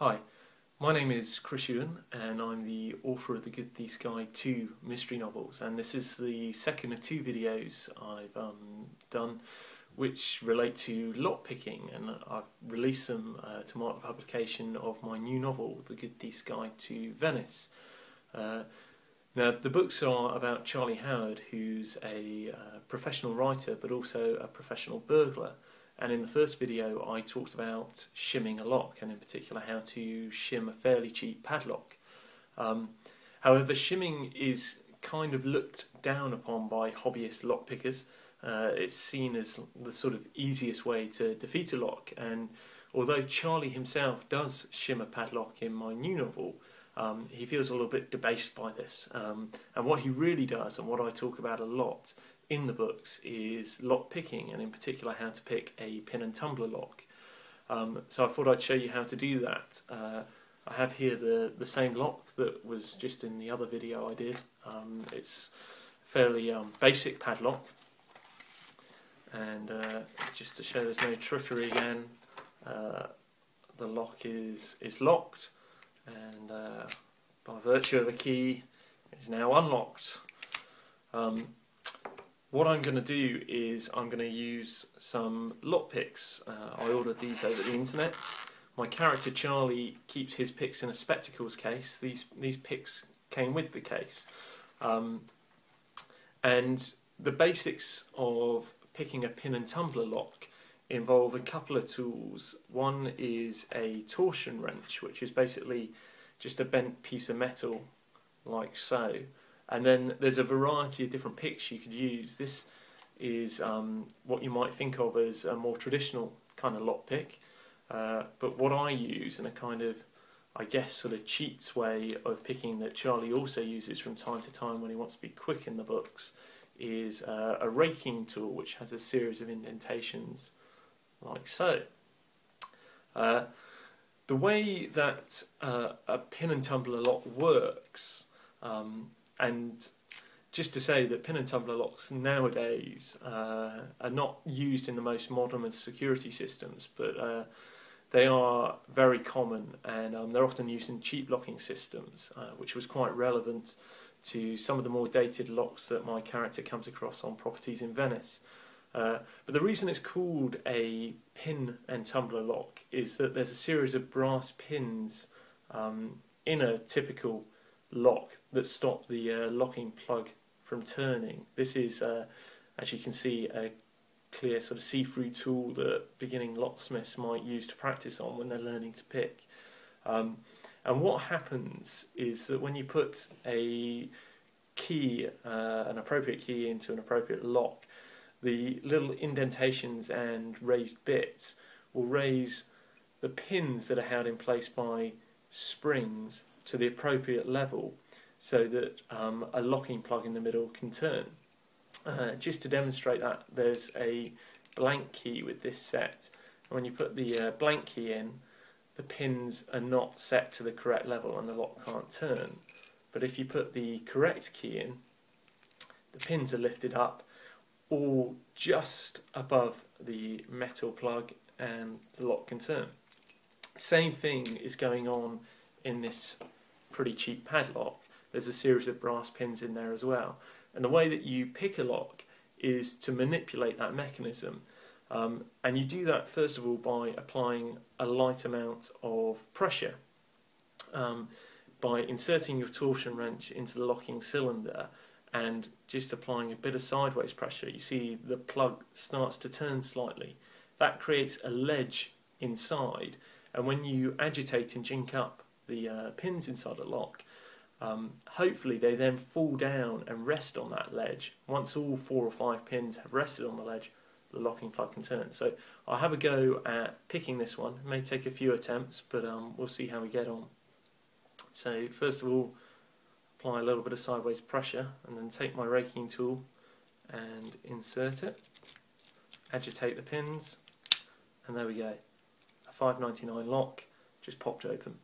Hi, my name is Chris Ewan and I'm the author of the Good Thief's Guide to mystery novels, and this is the second of two videos I've done which relate to lockpicking, and I've released them to mark the publication of my new novel, The Good Thief's Guide to Venice. Now, the books are about Charlie Howard, who's a professional writer but also a professional burglar. And in the first video I talked about shimming a lock, and in particular how to shim a fairly cheap padlock. However, shimming is kind of looked down upon by hobbyist lockpickers. It's seen as the sort of easiest way to defeat a lock, and although Charlie himself does shim a padlock in my new novel, he feels a little bit debased by this. And what he really does, and what I talk about a lot in the books, is lock picking, and in particular how to pick a pin and tumbler lock. So I thought I'd show you how to do that. I have here the same lock that was just in the other video I did. It's fairly basic padlock, and just to show there's no trickery again, the lock is locked, and by virtue of the key is now unlocked. What I'm going to do is I'm going to use some lockpicks. I ordered these over the internet. My character Charlie keeps his picks in a spectacles case. These picks came with the case. And the basics of picking a pin and tumbler lock involve a couple of tools. One is a torsion wrench, which is basically just a bent piece of metal like so. And then there's a variety of different picks you could use. This is what you might think of as a more traditional kind of lock pick. But what I use, in a kind of, I guess, sort of cheats way of picking that Charlie also uses from time to time when he wants to be quick in the books, is a raking tool which has a series of indentations like so. The way that a pin and tumbler lock works, and just to say that pin and tumbler locks nowadays are not used in the most modern of security systems, but they are very common, and they're often used in cheap locking systems, which was quite relevant to some of the more dated locks that my character comes across on properties in Venice. But the reason it's called a pin and tumbler lock is that there's a series of brass pins in a typical lock that stop the locking plug from turning. This is, as you can see, a clear sort of see-through tool that beginning locksmiths might use to practice on when they're learning to pick. And what happens is that when you put a key, an appropriate key, into an appropriate lock, the little indentations and raised bits will raise the pins that are held in place by springs to the appropriate level, so that a locking plug in the middle can turn. Just to demonstrate that, there's a blank key with this set, and when you put the blank key in, the pins are not set to the correct level and the lock can't turn. But if you put the correct key in, the pins are lifted up all just above the metal plug and the lock can turn. Same thing is going on in this pretty cheap padlock. There's a series of brass pins in there as well, and the way that you pick a lock is to manipulate that mechanism, and you do that first of all by applying a light amount of pressure, by inserting your torsion wrench into the locking cylinder and just applying a bit of sideways pressure. You see the plug starts to turn slightly. That creates a ledge inside, and when you agitate and jink up the pins inside the lock, hopefully they then fall down and rest on that ledge. Once all 4 or 5 pins have rested on the ledge, the locking plug can turn. So I'll have a go at picking this one. It may take a few attempts, but we'll see how we get on. So first of all, apply a little bit of sideways pressure, and then take my raking tool and insert it, agitate the pins, and there we go. A 5.99 lock just popped open.